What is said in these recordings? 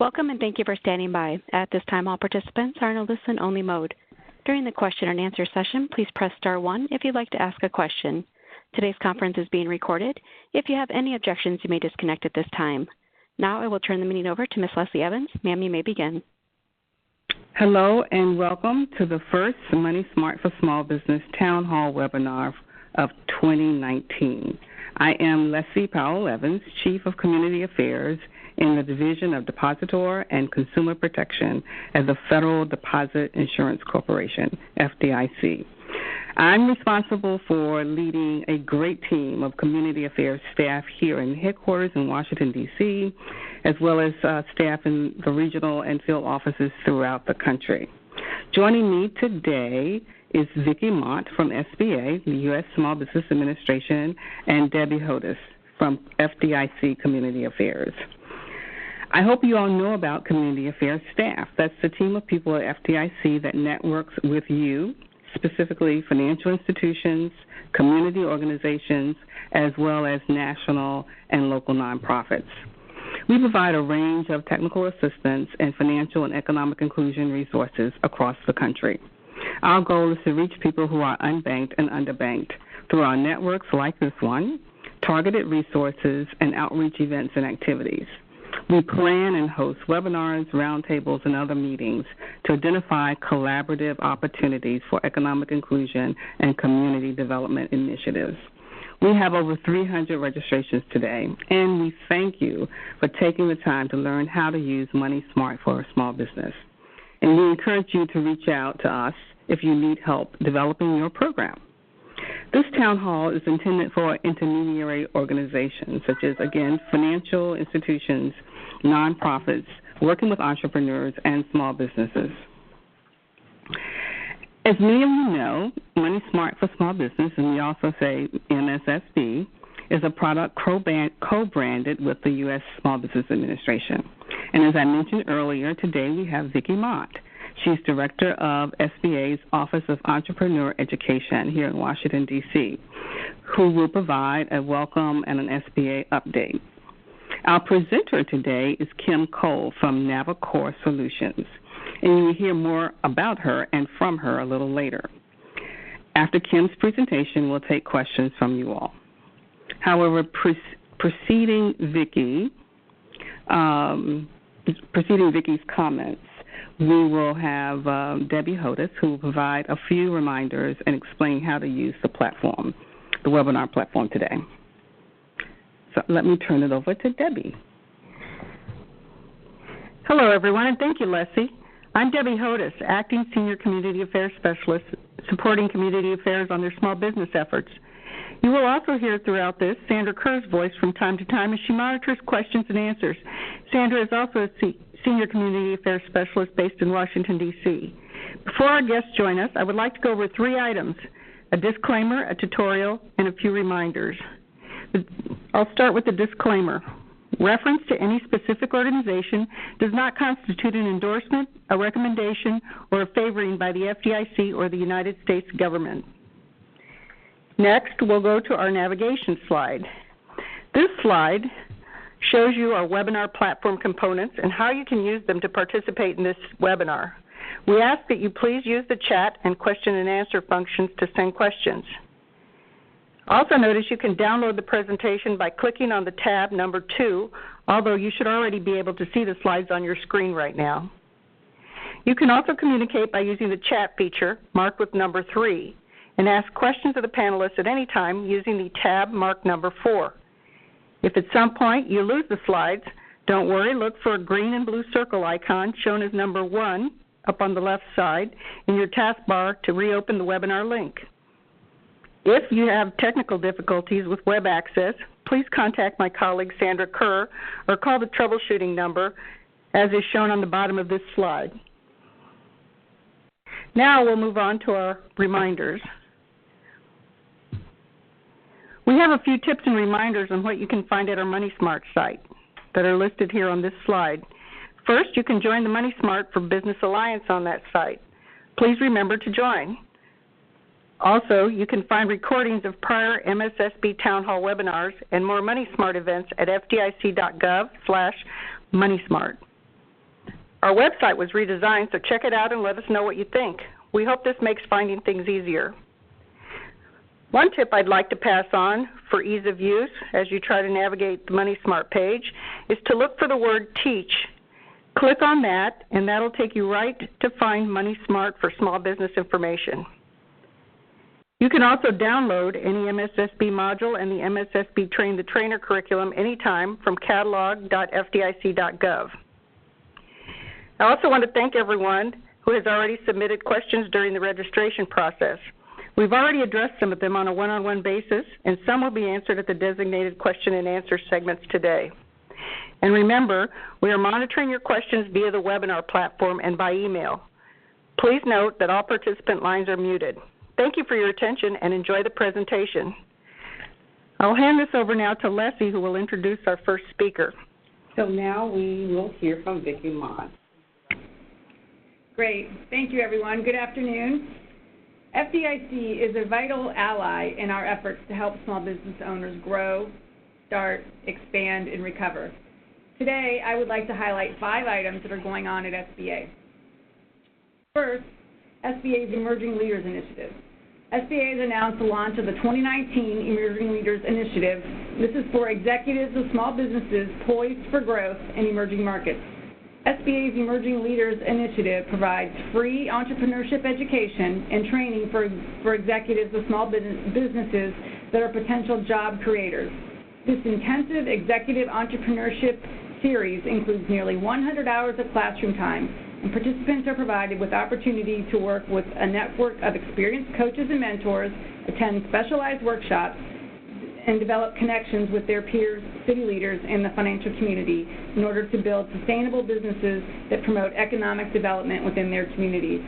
Welcome and thank you for standing by. At this time, all participants are in a listen-only mode. During the question and answer session, please press star 1 if you'd like to ask a question. Today's conference is being recorded. If you have any objections, you may disconnect at this time. Now I will turn the meeting over to Ms. Leslie Evans. Ma'am, you may begin. Hello and welcome to the first Money Smart for Small Business Town Hall webinar of 2019. I am Leslie Powell Evans, Chief of Community Affairs in the Division of Depositor and Consumer Protection at the Federal Deposit Insurance Corporation, FDIC. I'm responsible for leading a great team of community affairs staff here in headquarters in Washington, D.C., as well as staff in the regional and field offices throughout the country. Joining me today is Vicki Mott from SBA, the U.S. Small Business Administration, and Debbie Hodis from FDIC Community Affairs. I hope you all know about Community Affairs staff. That's the team of people at FDIC that networks with you, specifically financial institutions, community organizations, as well as national and local nonprofits. We provide a range of technical assistance and financial and economic inclusion resources across the country. Our goal is to reach people who are unbanked and underbanked through our networks like this one, targeted resources, and outreach events and activities. We plan and host webinars, roundtables, and other meetings to identify collaborative opportunities for economic inclusion and community development initiatives. We have over 300 registrations today, and we thank you for taking the time to learn how to use Money Smart for a small business. And we encourage you to reach out to us if you need help developing your program. This town hall is intended for intermediary organizations, such as, again, financial institutions, nonprofits, working with entrepreneurs, and small businesses. As many of you know, Money Smart for Small Business, and we also say MSSB, is a product co-branded with the U.S. Small Business Administration. And as I mentioned earlier, today we have Vicki Mott. She's Director of SBA's Office of Entrepreneur Education here in Washington, D.C., who will provide a welcome and an SBA update. Our presenter today is Kim Cole from Navicore Solutions, and you will hear more about her and from her a little later. After Kim's presentation, we'll take questions from you all. However, preceding Vicki's comments, we will have Debbie Hodis, who will provide a few reminders and explain how to use the platform, the webinar platform today. So let me turn it over to Debbie. Hello, everyone, and thank you, Leslie. I'm Debbie Hodis, Acting Senior Community Affairs Specialist, supporting community affairs on their small business efforts. You will also hear throughout this Sandra Kerr's voice from time to time as she monitors questions and answers. Sandra is also a Senior Community Affairs Specialist based in Washington, D.C. Before our guests join us, I would like to go over 3 items: a disclaimer, a tutorial, and a few reminders. I'll start with the disclaimer. Reference to any specific organization does not constitute an endorsement, a recommendation, or a favoring by the FDIC or the United States government. Next, we'll go to our navigation slide. This slide shows you our webinar platform components and how you can use them to participate in this webinar. We ask that you please use the chat and question and answer functions to send questions. Also notice you can download the presentation by clicking on the tab number 2, although you should already be able to see the slides on your screen right now. You can also communicate by using the chat feature marked with number 3 and ask questions of the panelists at any time using the tab marked number 4. If at some point you lose the slides, don't worry, look for a green and blue circle icon shown as number 1 up on the left side in your taskbar to reopen the webinar link. If you have technical difficulties with web access, please contact my colleague Sandra Kerr or call the troubleshooting number as is shown on the bottom of this slide. Now we'll move on to our reminders. We have a few tips and reminders on what you can find at our Money Smart site that are listed here on this slide. First, you can join the Money Smart for Business Alliance on that site. Please remember to join. Also, you can find recordings of prior MSSB Town Hall webinars and more Money Smart events at fdic.gov/MoneySmart. Our website was redesigned, so check it out and let us know what you think. We hope this makes finding things easier. One tip I'd like to pass on for ease of use as you try to navigate the Money Smart page is to look for the word Teach. Click on that, and that'll take you right to find Money Smart for small business information. You can also download any MSSB module and the MSSB Train the Trainer curriculum anytime from catalog.fdic.gov. I also want to thank everyone who has already submitted questions during the registration process. We've already addressed some of them on a one-on-one basis, and some will be answered at the designated question and answer segments today. And remember, we are monitoring your questions via the webinar platform and by email. Please note that all participant lines are muted. Thank you for your attention and enjoy the presentation. I'll hand this over now to Leslie, who will introduce our first speaker. So now we will hear from Vicki Mott. Great. Thank you, everyone. Good afternoon. FDIC is a vital ally in our efforts to help small business owners grow, start, expand, and recover. Today, I would like to highlight 5 items that are going on at SBA. First, SBA's Emerging Leaders Initiative. SBA has announced the launch of the 2019 Emerging Leaders Initiative. This is for executives of small businesses poised for growth in emerging markets. SBA's Emerging Leaders Initiative provides free entrepreneurship education and training for executives of small businesses that are potential job creators. This intensive executive entrepreneurship series includes nearly 100 hours of classroom time, and participants are provided with opportunity to work with a network of experienced coaches and mentors, attend specialized workshops, and develop connections with their peers, city leaders, and the financial community in order to build sustainable businesses that promote economic development within their communities.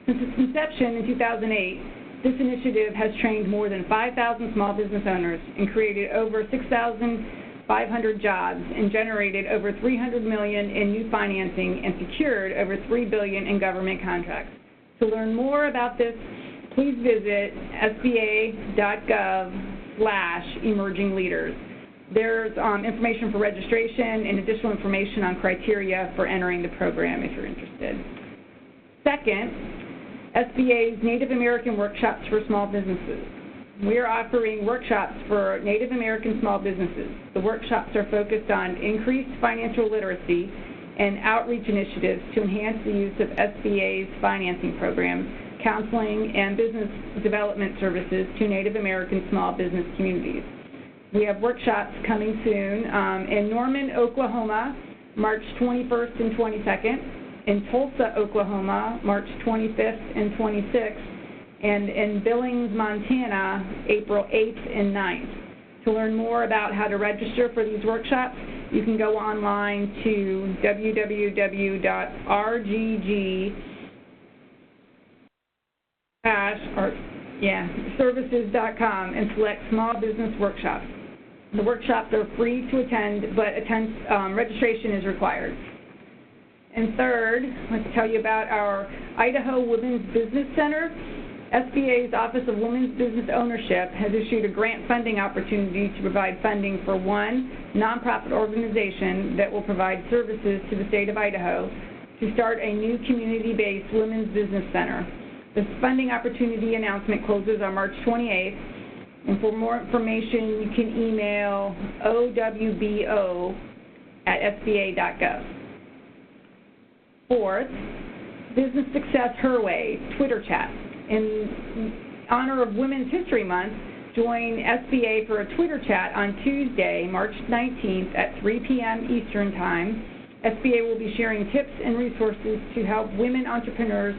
Since its inception in 2008, this initiative has trained more than 5,000 small business owners and created over 6,500 jobs and generated over $300 million in new financing and secured over $3 billion in government contracts. To learn more about this, please visit sba.gov/emerging leaders. There's information for registration and additional information on criteria for entering the program if you're interested. Second, SBA's Native American workshops for small businesses. We are offering workshops for Native American small businesses. The workshops are focused on increased financial literacy and outreach initiatives to enhance the use of SBA's financing programs, counseling, and business development services to Native American small business communities. We have workshops coming soon in Norman, Oklahoma, March 21st and 22nd, in Tulsa, Oklahoma, March 25th and 26th, and in Billings, Montana, April 8th and 9th. To learn more about how to register for these workshops, you can go online to www.rgg-services.com and select Small Business Workshops. The workshops are free to attend, but registration is required. And third, let's tell you about our Idaho Women's Business Center. SBA's Office of Women's Business Ownership has issued a grant funding opportunity to provide funding for one nonprofit organization that will provide services to the state of Idaho to start a new community-based women's business center. This funding opportunity announcement closes on March 28th, and for more information, you can email owbo@sba.gov. Fourth, Business Success Her Way, Twitter chat. In honor of Women's History Month, join SBA for a Twitter chat on Tuesday, March 19th at 3 p.m. Eastern Time. SBA will be sharing tips and resources to help women entrepreneurs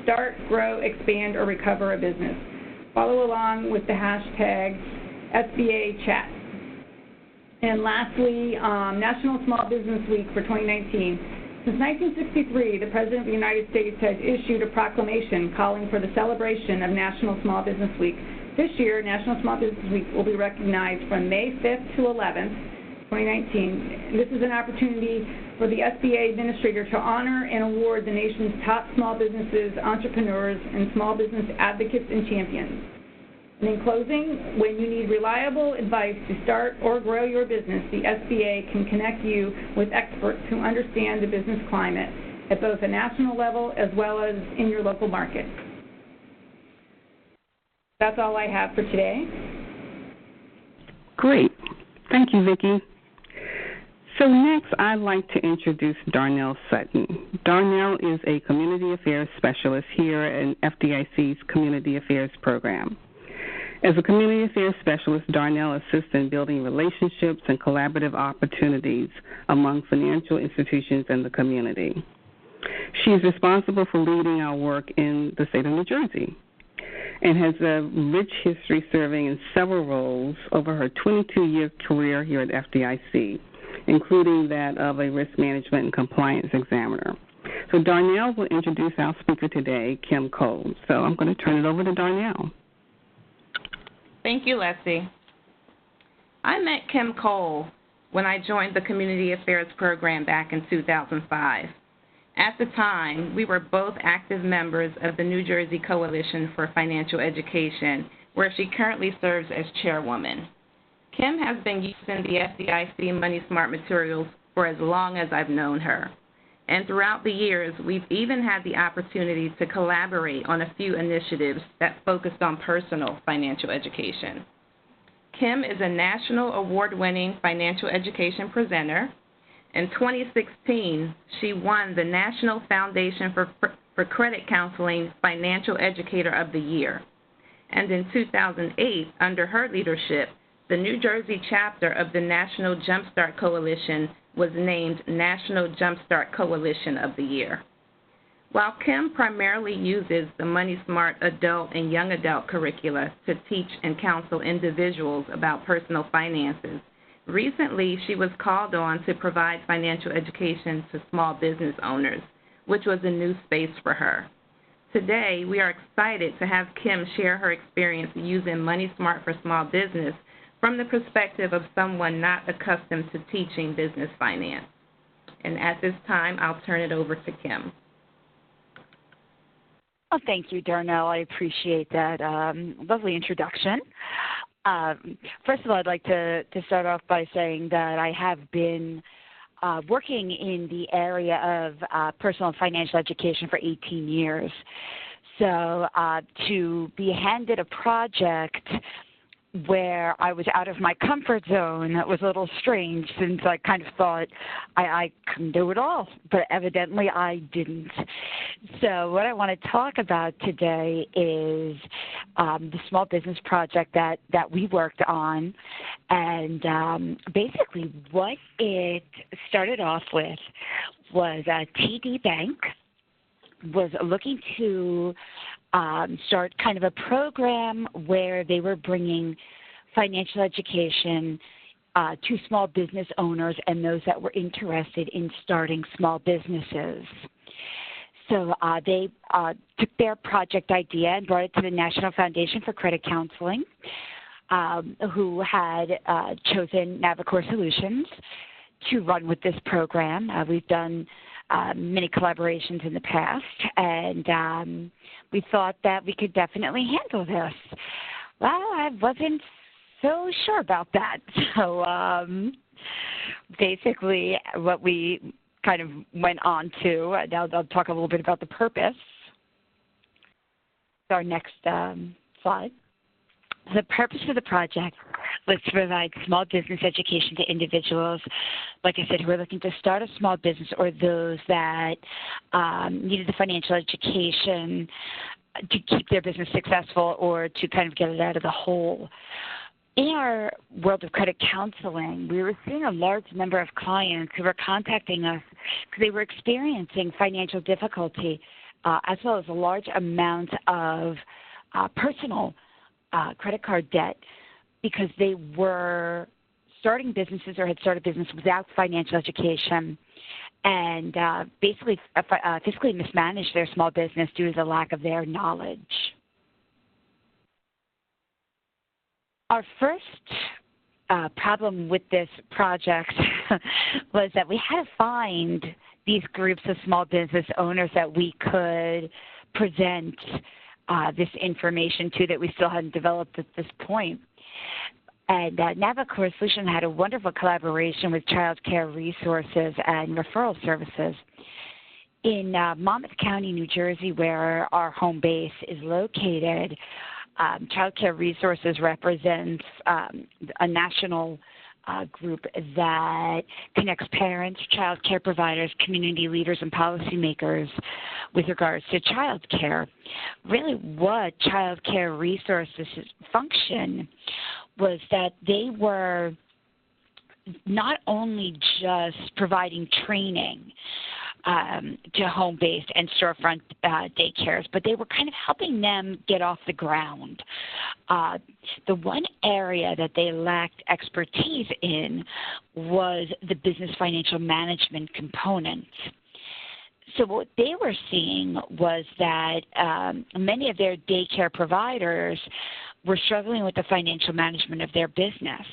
start, grow, expand, or recover a business. Follow along with the hashtag SBA Chat. And lastly, National Small Business Week for 2019. Since 1963, the President of the United States has issued a proclamation calling for the celebration of National Small Business Week. This year, National Small Business Week will be recognized from May 5th to 11th, 2019. This is an opportunity for the SBA administrator to honor and award the nation's top small businesses, entrepreneurs, and small business advocates and champions. And in closing, when you need reliable advice to start or grow your business, the SBA can connect you with experts who understand the business climate at both a national level as well as in your local market. That's all I have for today. Great. Thank you, Vicki. So next, I'd like to introduce Darnell Sutton. Darnell is a Community Affairs Specialist here in FDIC's Community Affairs Program. As a Community Affairs Specialist, Darnell assists in building relationships and collaborative opportunities among financial institutions in the community. She is responsible for leading our work in the state of New Jersey and has a rich history serving in several roles over her 22-year career here at FDIC, including that of a risk management and compliance examiner. So Darnell will introduce our speaker today, Kim Cole. So I'm going to turn it over to Darnell. Thank you, Leslie. I met Kim Cole when I joined the Community Affairs Program back in 2005. At the time, we were both active members of the New Jersey Coalition for Financial Education, where she currently serves as chairwoman. Kim has been using the FDIC Money Smart materials for as long as I've known her. And throughout the years, we've even had the opportunity to collaborate on a few initiatives that focused on personal financial education. Kim is a national award-winning financial education presenter. In 2016, she won the National Foundation for Credit Counseling Financial Educator of the Year. And in 2008, under her leadership, the New Jersey chapter of the National Jumpstart Coalition was named National Jumpstart Coalition of the Year. While Kim primarily uses the Money Smart adult and young adult curricula to teach and counsel individuals about personal finances, recently she was called on to provide financial education to small business owners, which was a new space for her. Today, we are excited to have Kim share her experience using Money Smart for small business from the perspective of someone not accustomed to teaching business finance. And at this time, I'll turn it over to Kim. Well, thank you, Darnell. I appreciate that lovely introduction. First of all, I'd like to start off by saying that I have been working in the area of personal and financial education for 18 years. So to be handed a project where I was out of my comfort zone, that was a little strange, since I kind of thought I couldn't do it all, but evidently I didn't. So what I want to talk about today is the small business project that we worked on, and basically what it started off with was TD Bank was looking to start kind of a program where they were bringing financial education to small business owners and those that were interested in starting small businesses. So they took their project idea and brought it to the National Foundation for Credit Counseling, who had chosen Navicore Solutions to run with this program. We've done many collaborations in the past, and we thought that we could definitely handle this. Well, I wasn't so sure about that. So basically what we kind of went on to, now I'll talk a little bit about the purpose. Our next slide. The purpose of the project was to provide small business education to individuals, like I said, who are looking to start a small business, or those that needed the financial education to keep their business successful or to kind of get it out of the hole. In our world of credit counseling, we were seeing a large number of clients who were contacting us because they were experiencing financial difficulty, as well as a large amount of personal credit card debt, because they were starting businesses or had started business without financial education, and basically fiscally mismanaged their small business due to the lack of their knowledge. Our first problem with this project was that we had to find these groups of small business owners that we could present this information to, that we still hadn't developed at this point. And Navicore Solution had a wonderful collaboration with child care resources and referral services. In Monmouth County, New Jersey, where our home base is located, Child Care Resources represents a national group that connects parents, child care providers, community leaders, and policymakers with regards to child care. Really what Child Care Resources function was that they were not only just providing training to home-based and storefront daycares, but they were kind of helping them get off the ground. The one area that they lacked expertise in was the business financial management component. So what they were seeing was that many of their daycare providers were struggling with the financial management of their business.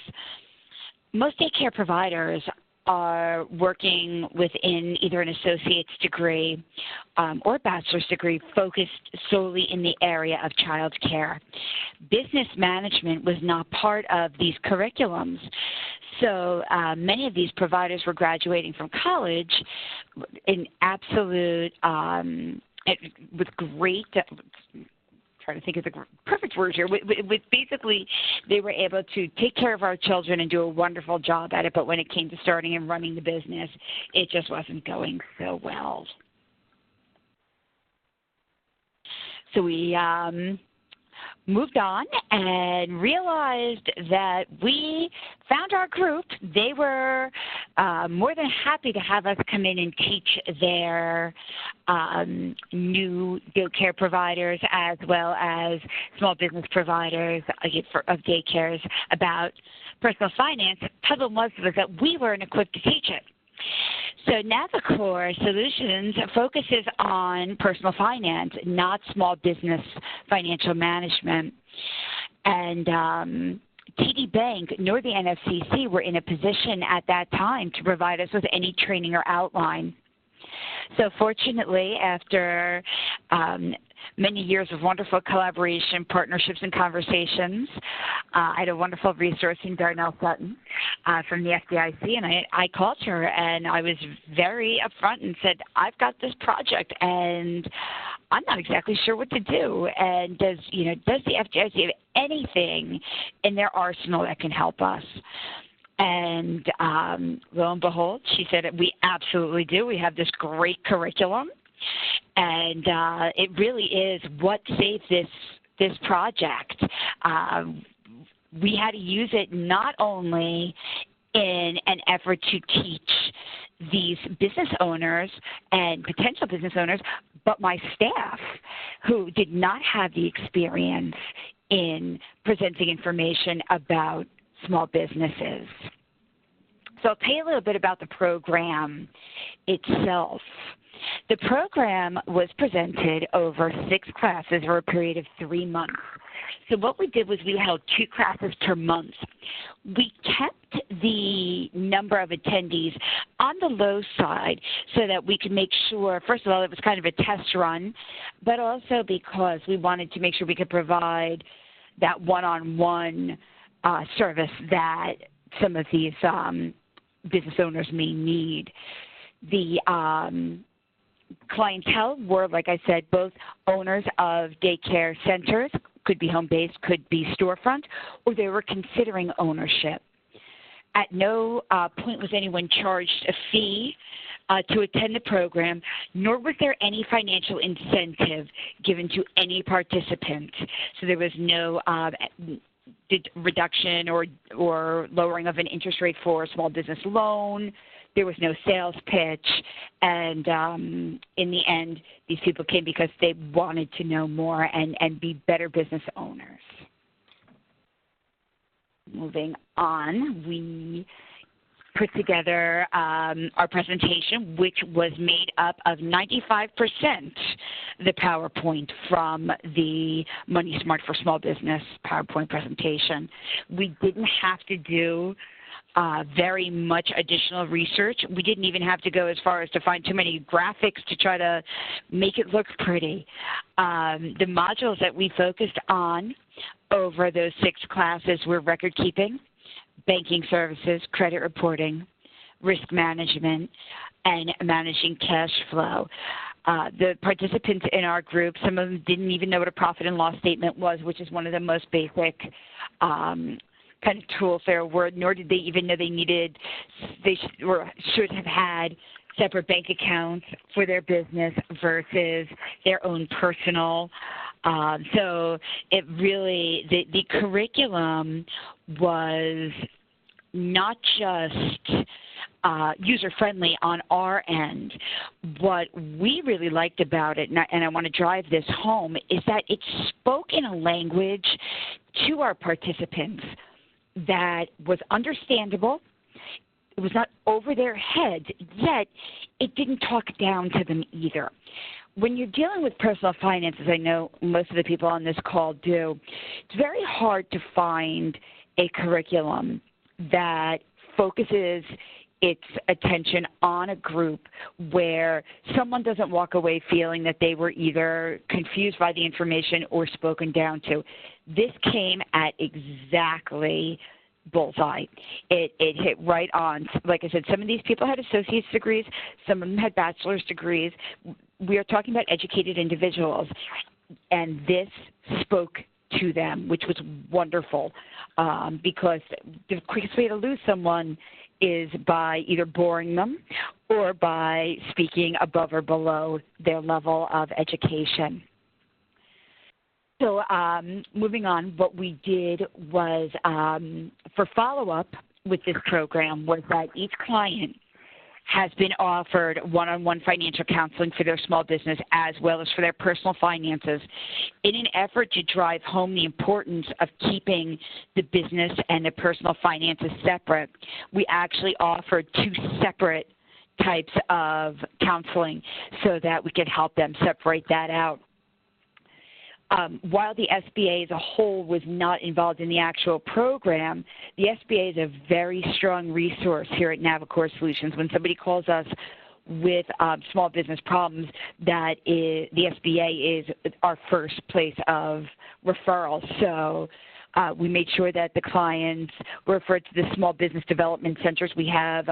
Most daycare providers are working within either an associate's degree or bachelor's degree focused solely in the area of child care. Business management was not part of these curriculums. So many of these providers were graduating from college in absolute, with great, trying to think of the perfect word here, with basically they were able to take care of our children and do a wonderful job at it, but when it came to starting and running the business, it just wasn't going so well. So we moved on and realized that we found our group. They were more than happy to have us come in and teach their new daycare providers as well as small business providers of daycares about personal finance. The problem was that we weren't equipped to teach it. So Navicore Solutions focuses on personal finance, not small business financial management. And TD Bank nor the NFCC were in a position at that time to provide us with any training or outline. So fortunately, after many years of wonderful collaboration, partnerships, and conversations, I had a wonderful resource in Darnell, Sutton from the FDIC, and I called her, and I was very upfront and said, I've got this project, and I'm not exactly sure what to do. And does the FDIC have anything in their arsenal that can help us? And lo and behold, she said, we absolutely do. We have this great curriculum. And it really is what saved this project. We had to use it not only in an effort to teach these business owners and potential business owners, but my staff who did not have the experience in presenting information about small businesses. So I'll tell you a little bit about the program itself. The program was presented over 6 classes over a period of 3 months. So what we did was we held 2 classes per month. We kept the number of attendees on the low side so that we could make sure, first of all, it was kind of a test run, but also because we wanted to make sure we could provide that one-on-one service that some of these business owners may need. The clientele were, like I said, both owners of daycare centers, could be home-based, could be storefront, or they were considering ownership. At no point was anyone charged a fee to attend the program, nor was there any financial incentive given to any participant. So there was no reduction or lowering of an interest rate for a small business loan. There was no sales pitch, and in the end, these people came because they wanted to know more and be better business owners. Moving on, we put together our presentation, which was made up of 95% the PowerPoint from the Money Smart for Small Business PowerPoint presentation. We didn't have to do very much additional research. We didn't even have to go as far as to find too many graphics to try to make it look pretty. The modules that we focused on over those 6 classes were record keeping, banking services, credit reporting, risk management, and managing cash flow. The participants in our group, some of them didn't even know what a profit and loss statement was, which is one of the most basic kind of tools there were, nor did they even know they should have had separate bank accounts for their business versus their own personal. So it really, the curriculum was not just user-friendly on our end. What we really liked about it, and I want to drive this home, is that it spoke in a language to our participants that was understandable. It was not over their heads, yet it didn't talk down to them either. When you're dealing with personal finances, I know most of the people on this call do, it's very hard to find a curriculum that focuses its attention on a group where someone doesn't walk away feeling that they were either confused by the information or spoken down to. This came at exactly bullseye. It hit right on. Like I said, some of these people had associate's degrees, some of them had bachelor's degrees. We are talking about educated individuals, and this spoke to them, which was wonderful, because the quickest way to lose someone is by either boring them or by speaking above or below their level of education. So moving on, what we did was, for follow-up with this program, was that each client has been offered one-on-one financial counseling for their small business as well as for their personal finances in an effort to drive home the importance of keeping the business and the personal finances separate. We actually offered 2 separate types of counseling so that we could help them separate that out. While the SBA as a whole was not involved in the actual program, the SBA is a very strong resource here at Navicore Solutions. When somebody calls us with small business problems, the SBA is our first place of referral. So we made sure that the clients were referred to the small business development centers. We have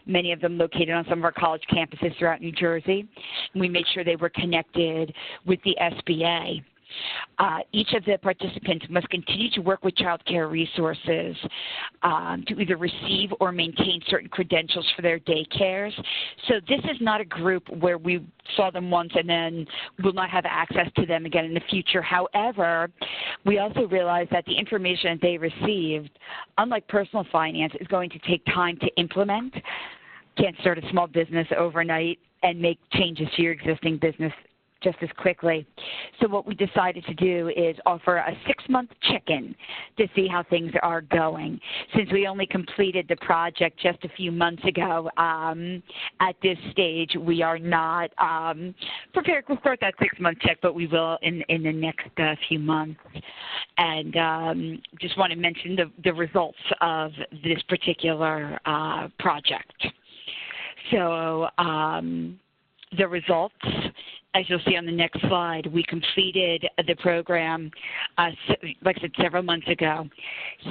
many of them located on some of our college campuses throughout New Jersey. We made sure they were connected with the SBA. Each of the participants must continue to work with child care resources to either receive or maintain certain credentials for their daycares. So this is not a group where we saw them once and then will not have access to them again in the future. However, we also realize that the information they received, unlike personal finance, is going to take time to implement. Can't start a small business overnight and make changes to your existing business just as quickly. So what we decided to do is offer a 6-month check-in to see how things are going. Since we only completed the project just a few months ago, at this stage we are not prepared to start that 6-month check, but we will in the next few months. And just want to mention the results of this particular project. So the results, as you'll see on the next slide, we completed the program, like I said, several months ago.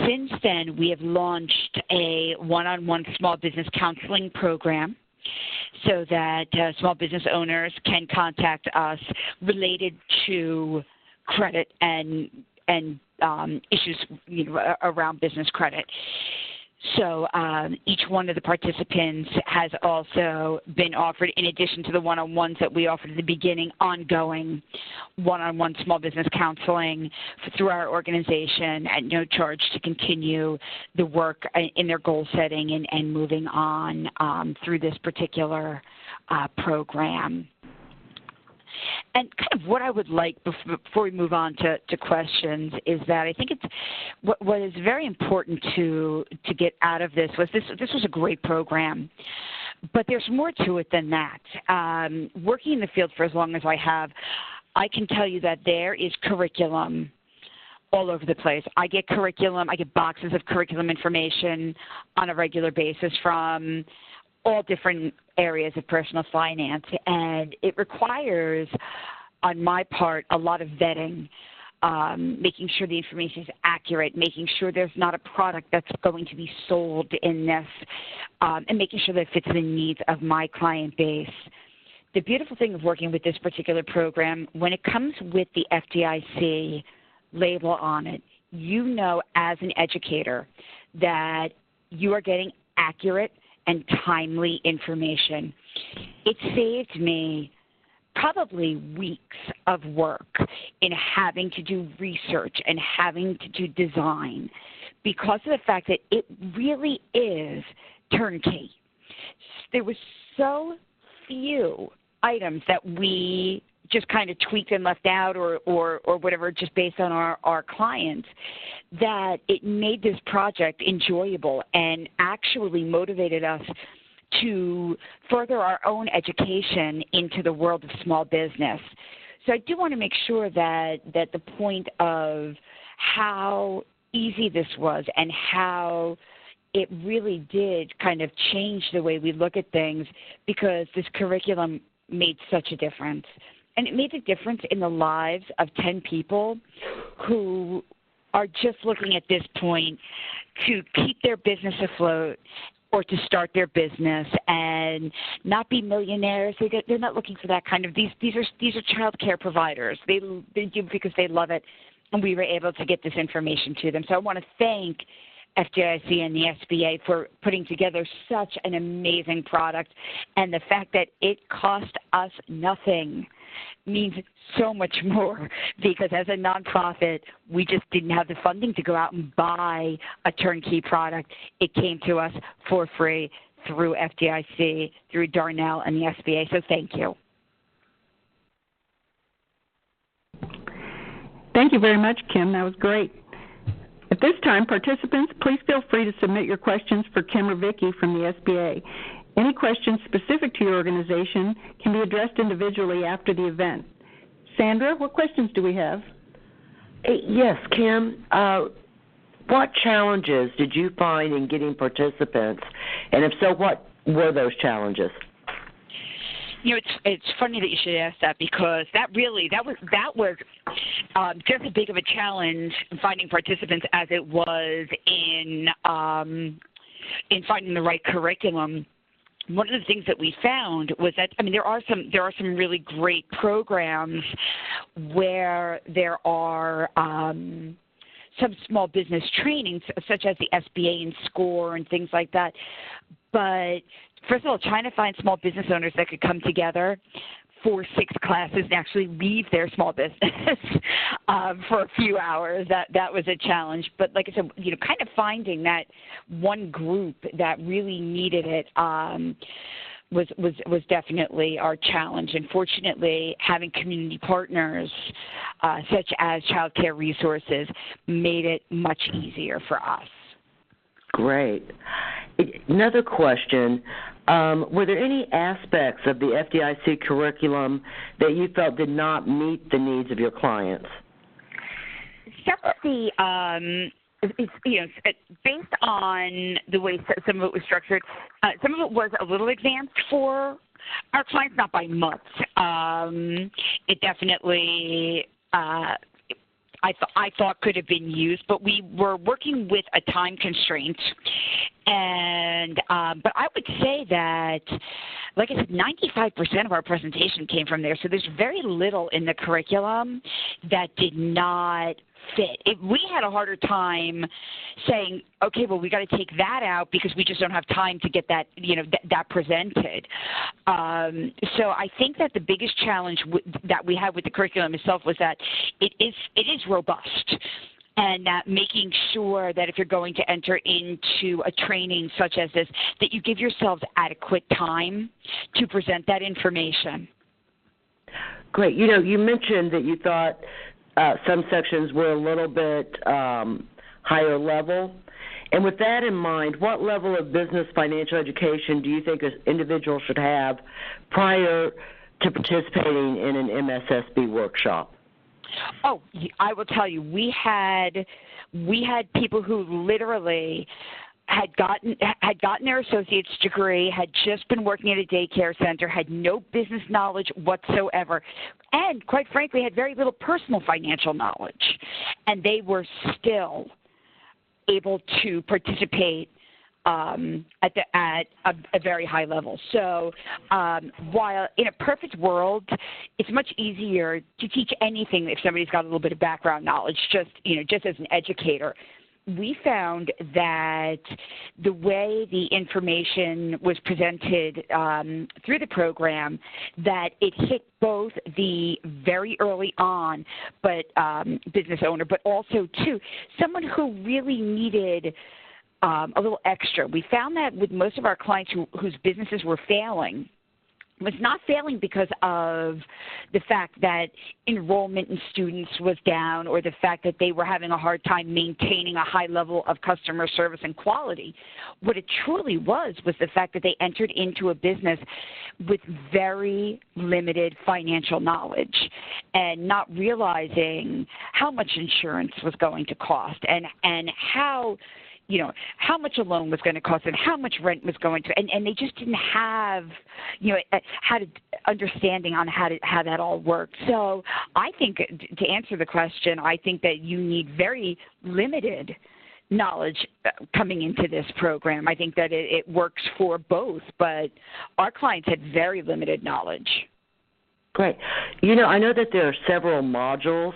Since then, we have launched a one-on-one small business counseling program so that small business owners can contact us related to credit and issues around business credit. So each one of the participants has also been offered, in addition to the one-on-ones that we offered at the beginning, ongoing one-on-one small business counseling through our organization at no charge to continue the work in their goal setting and moving on through this particular program. And kind of what I would like, before we move on to questions, is that I think it's what is very important to get out of this was this was a great program, but there's more to it than that. Working in the field for as long as I have, I can tell you that there is curriculum all over the place. I get boxes of curriculum information on a regular basis from all different areas of personal finance, and it requires, on my part, a lot of vetting making sure the information is accurate, making sure there's not a product that's going to be sold in this, and making sure that it fits the needs of my client base. The beautiful thing of working with this particular program, when it comes with the FDIC label on it, you know as an educator that you are getting accurate and timely information. It saved me probably weeks of work in having to do research and having to do design because of the fact that it really is turnkey. There was so few items that we just kind of tweaked and left out or whatever just based on our clients, that it made this project enjoyable and actually motivated us to further our own education into the world of small business. So I do want to make sure that the point of how easy this was and how it really did kind of change the way we look at things, because this curriculum made such a difference. And it made a difference in the lives of 10 people who are just looking at this point to keep their business afloat or to start their business and not be millionaires. They're not looking for that kind of, these are child care providers. They do because they love it, and we were able to get this information to them. So I want to thank FDIC and the SBA for putting together such an amazing product, and the fact that it cost us nothing means so much more, because as a nonprofit, we just didn't have the funding to go out and buy a turnkey product. It came to us for free through FDIC, through Darnell and the SBA, so thank you. Thank you very much, Kim. That was great. At this time, participants, please feel free to submit your questions for Kim or Vicki from the SBA. Any questions specific to your organization can be addressed individually after the event. Sandra, what questions do we have? Yes, Kim. What challenges did you find in getting participants? And if so, what were those challenges? You know, it's funny that you should ask that, because that was just as big of a challenge finding participants as it was in finding the right curriculum. One of the things that we found was that, I mean, there are some really great programs where there are some small business trainings, such as the SBA and SCORE and things like that. But first of all, trying to find small business owners that could come together for 6 classes and actually leave their small business for a few hours, that was a challenge. But like I said, you know, kind of finding that one group that really needed it was definitely our challenge. And fortunately, having community partners such as Child Care Resources made it much easier for us. Great. Another question, were there any aspects of the FDIC curriculum that you felt did not meet the needs of your clients? Some of the, based on the way some of it was structured, some of it was a little advanced for our clients, not by much. It definitely I thought could have been used, but we were working with a time constraint. And but I would say that, like I said, 95% of our presentation came from there. So there's very little in the curriculum that did not fit. We had a harder time saying, okay, well, we got to take that out because we just don't have time to get that, that presented. So I think that the biggest challenge that we had with the curriculum itself was that it is robust. And that making sure that if you're going to enter into a training such as this, that you give yourselves adequate time to present that information. Great. You mentioned that you thought some sections were a little bit higher level. And with that in mind, what level of business financial education do you think an individual should have prior to participating in an MSSB workshop? Oh, I will tell you, we had people who literally had gotten their associate's degree, had just been working at a daycare center, had no business knowledge whatsoever, and quite frankly had very little personal financial knowledge. And they were still able to participate at a very high level. So while in a perfect world, it's much easier to teach anything if somebody's got a little bit of background knowledge, just as an educator. We found that the way the information was presented through the program, that it hit both the very early on business owner, but also, too, someone who really needed a little extra. We found that with most of our clients whose businesses were failing, was not failing because of the fact that enrollment in students was down or the fact that they were having a hard time maintaining a high level of customer service and quality. What it truly was the fact that they entered into a business with very limited financial knowledge and not realizing how much insurance was going to cost and how much a loan was going to cost and how much rent was going to, and they just didn't have, had an understanding on how that all worked. So I think, to answer the question, I think that you need very limited knowledge coming into this program. I think that it works for both, but our clients had very limited knowledge. Great. I know that there are several modules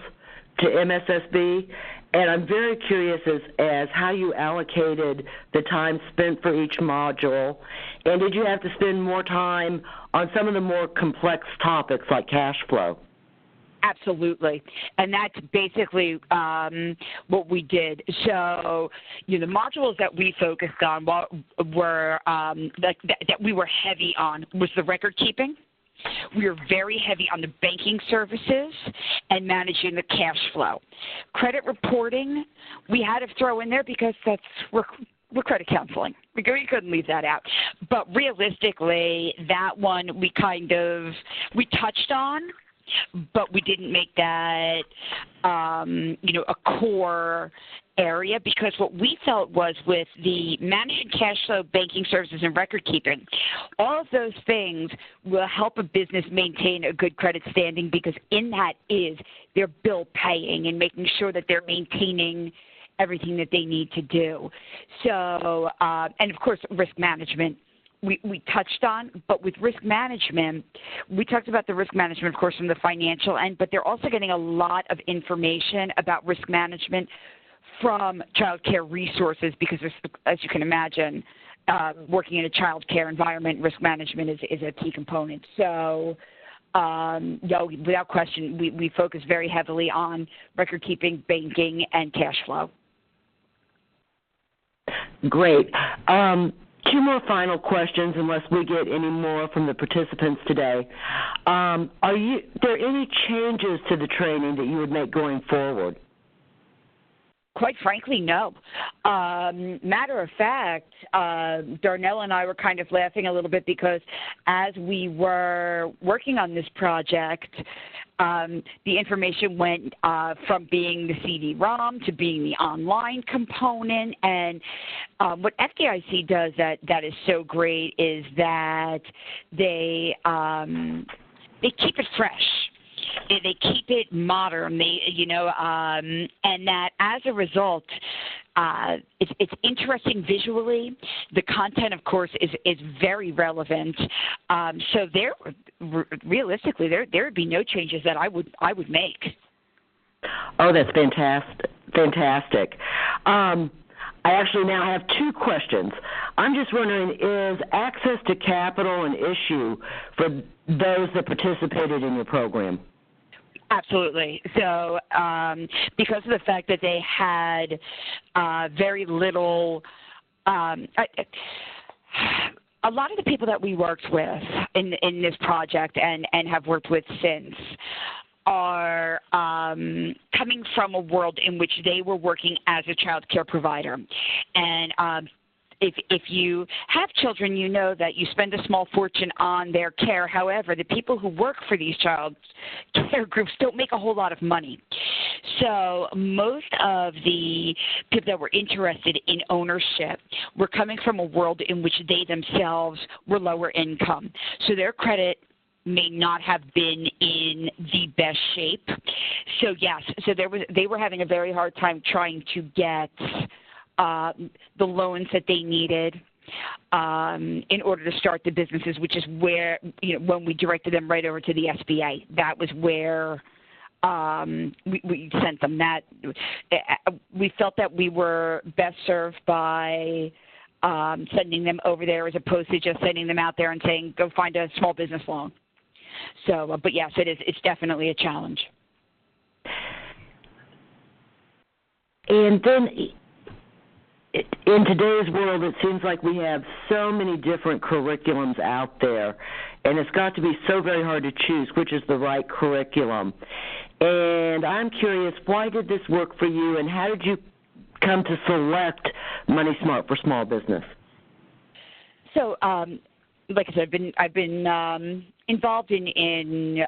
to MSSB, and I'm very curious as how you allocated the time spent for each module, and did you have to spend more time on some of the more complex topics like cash flow? Absolutely, and that's basically what we did. So, the modules that we focused on were that we were heavy on was the record keeping. We were very heavy on the banking services and managing the cash flow. Credit reporting, we had to throw in there because we're credit counseling. We couldn't leave that out. But realistically, that one we touched on, but we didn't make that, a core area, because what we felt was with the managing cash flow, banking services, and record keeping, all of those things will help a business maintain a good credit standing, because in that is their bill paying and making sure that they're maintaining everything that they need to do. So, and of course, risk management. We touched on, but with risk management, we talked about the risk management, of course, from the financial end, but they're also getting a lot of information about risk management from child care resources, because, as you can imagine, working in a child care environment, risk management is a key component. So, without question, we focus very heavily on record keeping, banking, and cash flow. Great. Two more final questions, unless we get any more from the participants today. Are there any changes to the training that you would make going forward? Quite frankly, no. Matter of fact, Darnell and I were kind of laughing a little bit because as we were working on this project, the information went from being the CD-ROM to being the online component. And what FDIC does that is so great is that they keep it fresh. They keep it modern, and that as a result, it's interesting visually. The content, of course, is very relevant. So realistically, there would be no changes that I would make. Oh, that's fantastic. I actually now have two questions. I'm just wondering, is access to capital an issue for those that participated in your program? Absolutely. So because of the fact that they had very little a lot of the people that we worked with in this project and have worked with since are coming from a world in which they were working as a child care provider. And if you have children, you know that you spend a small fortune on their care. However, the people who work for these child care groups don't make a whole lot of money. So most of the people that were interested in ownership were coming from a world in which they themselves were lower income. So their credit may not have been in the best shape. So yes, so they were having a very hard time trying to get the loans that they needed in order to start the businesses, which is where, when we directed them right over to the SBA, that was where we sent them. That we felt that we were best served by sending them over there as opposed to just sending them out there and saying, go find a small business loan. So, but yes, it's definitely a challenge. And then in today's world, it seems like we have so many different curriculums out there, and it's got to be so very hard to choose which is the right curriculum. And I'm curious, why did this work for you, and how did you come to select Money Smart for Small Business? So, like I said, I've been involved in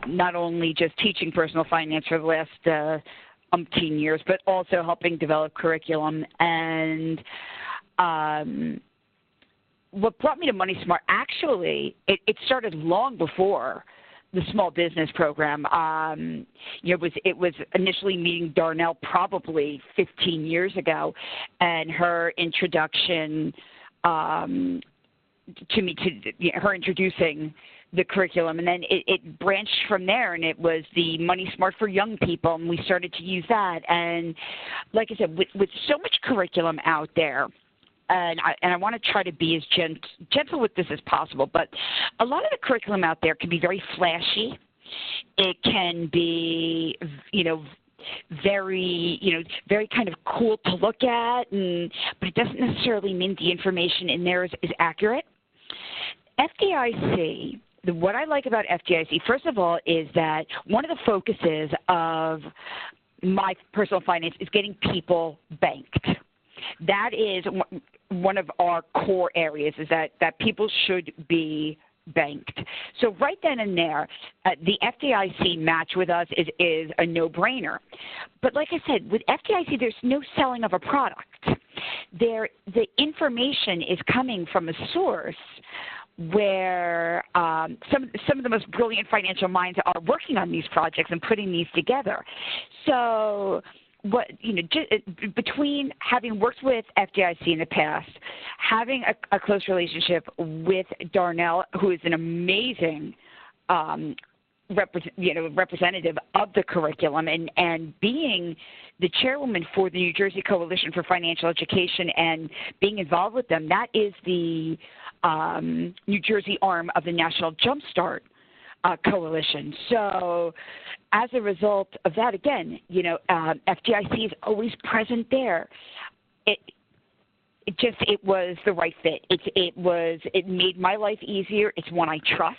not only just teaching personal finance for the last umpteen years, but also helping develop curriculum. And what brought me to Money Smart, actually, it started long before the small business program. It was initially meeting Darnell probably 15 years ago, and her introduction to me, her introducing the curriculum, and then it branched from there, and it was the Money Smart for Young People, and we started to use that. And like I said, with so much curriculum out there, and I want to try to be as gentle with this as possible, but a lot of the curriculum out there can be very flashy. It can be, very kind of cool to look at, but it doesn't necessarily mean the information in there is accurate. FDIC, what I like about FDIC, first of all, is that one of the focuses of my personal finance is getting people banked. That is one of our core areas, is that people should be banked. So right then and there, the FDIC match with us is a no-brainer. But like I said, with FDIC, there's no selling of a product. The information is coming from a source where some of the most brilliant financial minds are working on these projects and putting these together. So between having worked with FDIC in the past, having a close relationship with Darnell, who is an amazing representative of the curriculum, and being the chairwoman for the New Jersey Coalition for Financial Education and being involved with them, that is the New Jersey arm of the National Jumpstart Coalition. So as a result of that, again, FDIC is always present there. It was the right fit. It made my life easier. It's one I trust.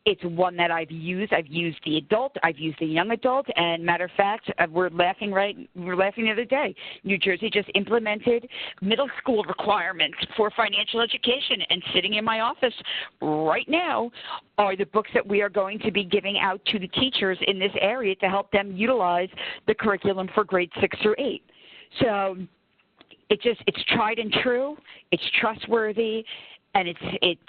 It's one that I've used. I've used the adult. I've used the young adult. And matter of fact, we're laughing the other day. New Jersey just implemented middle school requirements for financial education. And sitting in my office right now are the books that we are going to be giving out to the teachers in this area to help them utilize the curriculum for grades 6 through 8. So it's tried and true. It's trustworthy, and it's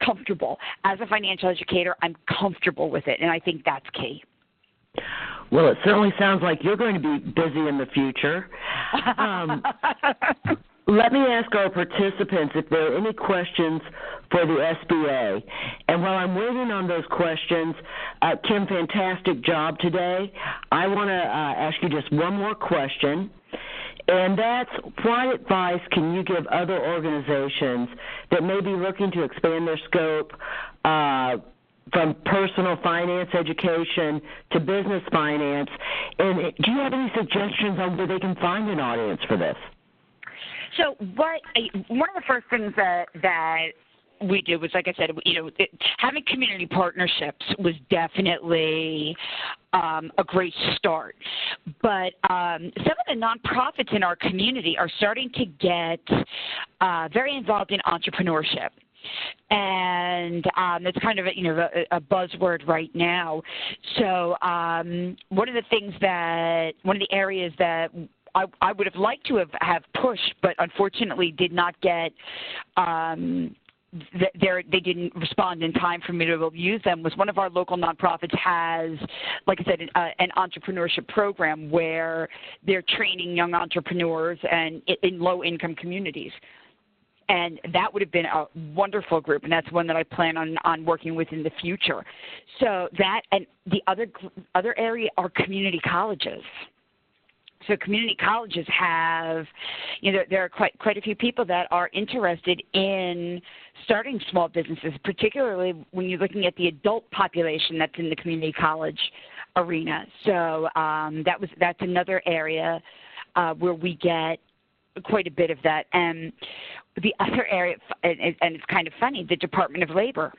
comfortable. As a financial educator, I'm comfortable with it, and I think that's key. Well, it certainly sounds like you're going to be busy in the future. Let me ask our participants if there are any questions for the SBA. And while I'm waiting on those questions, Kim, fantastic job today. I want to ask you just one more question. And that's, what advice can you give other organizations that may be looking to expand their scope from personal finance education to business finance? And do you have any suggestions on where they can find an audience for this? So one of the first things that we did was, like I said, having community partnerships was definitely a great start. But some of the nonprofits in our community are starting to get very involved in entrepreneurship. And it's kind of a buzzword right now. So one of the areas that I would have liked to have pushed, but unfortunately did not get they didn't respond in time for me to be able to use them, was one of our local nonprofits has, like I said, an entrepreneurship program where they're training young entrepreneurs and in low-income communities. And that would have been a wonderful group, and that's one that I plan on working with in the future. So that, and the other area are community colleges. So community colleges have, there are quite a few people that are interested in starting small businesses, particularly when you're looking at the adult population that's in the community college arena. So that's another area where we get quite a bit of that. And the other area, and it's kind of funny, the Department of Labor.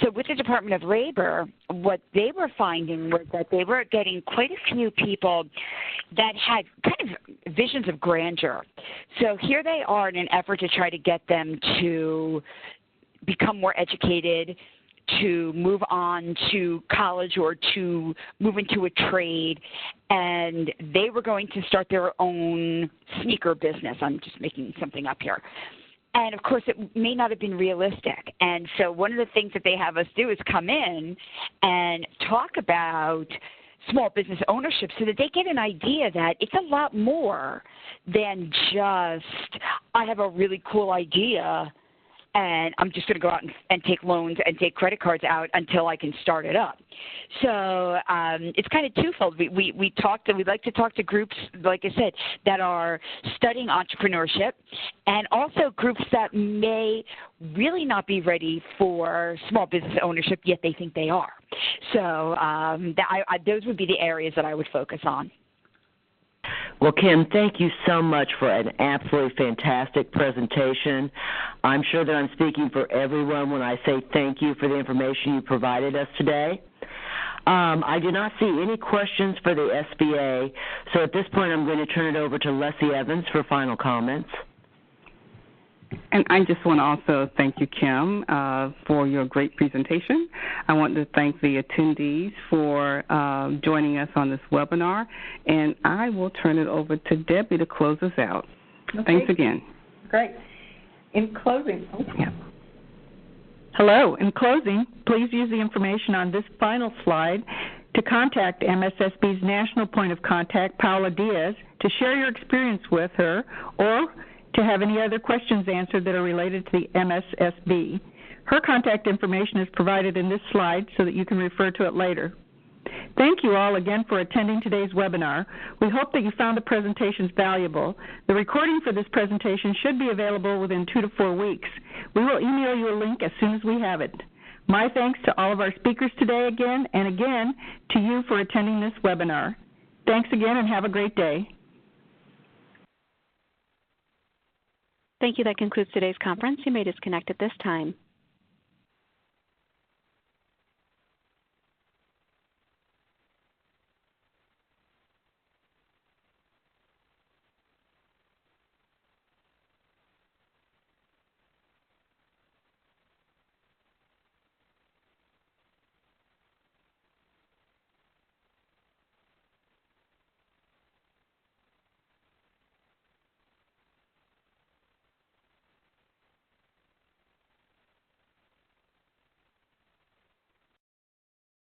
So with the Department of Labor, what they were finding was that they were getting quite a few people that had kind of visions of grandeur. So here they are in an effort to try to get them to become more educated, to move on to college or to move into a trade, and they were going to start their own sneaker business. I'm just making something up here. And, of course, it may not have been realistic. And so one of the things that they have us do is come in and talk about small business ownership so that they get an idea that it's a lot more than just, I have a really cool idea and I'm just going to go out and take loans and take credit cards out until I can start it up. So it's kind of twofold. We like to talk to groups, like I said, that are studying entrepreneurship, and also groups that may really not be ready for small business ownership, yet they think they are. So those would be the areas that I would focus on. Well, Kim, thank you so much for an absolutely fantastic presentation. I'm sure that I'm speaking for everyone when I say thank you for the information you provided us today. I do not see any questions for the SBA, so at this point I'm going to turn it over to Leslie Evans for final comments. And I just want to also thank you, Kim, for your great presentation. I want to thank the attendees for joining us on this webinar, and I will turn it over to Debbie to close us out. Okay. Thanks again. Great. In closing, Hello. In closing, please use the information on this final slide to contact MSSB's National Point of Contact, Paula Diaz, to share your experience with her or to have any other questions answered that are related to the MSSB. Her contact information is provided in this slide so that you can refer to it later. Thank you all again for attending today's webinar. We hope that you found the presentations valuable. The recording for this presentation should be available within 2 to 4 weeks. We will email you a link as soon as we have it. My thanks to all of our speakers today again, and again to you for attending this webinar. Thanks again and have a great day. Thank you. That concludes today's conference. You may disconnect at this time.